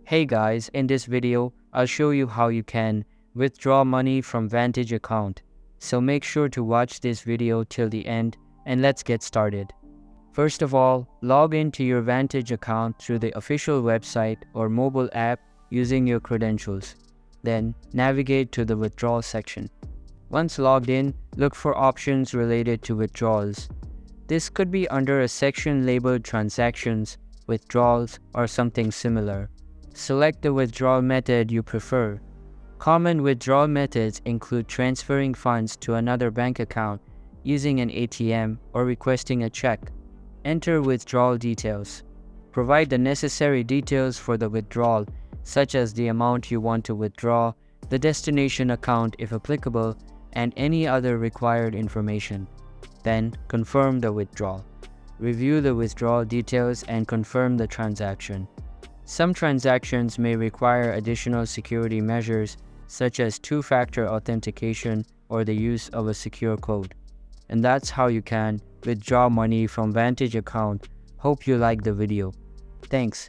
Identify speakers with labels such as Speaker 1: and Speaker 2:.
Speaker 1: Hey guys, in this video, I'll show you how you can withdraw money from Vantage account. So make sure to watch this video till the end and let's get started. First of all, log into your Vantage account through the official website or mobile app using your credentials. Then navigate to the withdrawal section. Once logged in, look for options related to withdrawals. This could be under a section labeled Transactions, Withdrawals, or something similar. Select the withdrawal method you prefer. Common withdrawal methods include transferring funds to another bank account using an ATM or requesting a check. Enter withdrawal details. Provide the necessary details for the withdrawal, such as the amount you want to withdraw, the destination account if applicable, and any other required information. Then confirm the withdrawal. Review the withdrawal details and confirm the transaction. Some transactions may require additional security measures such as two-factor authentication or the use of a secure code. And that's how you can withdraw money from Vantage account. Hope you like the video. Thanks.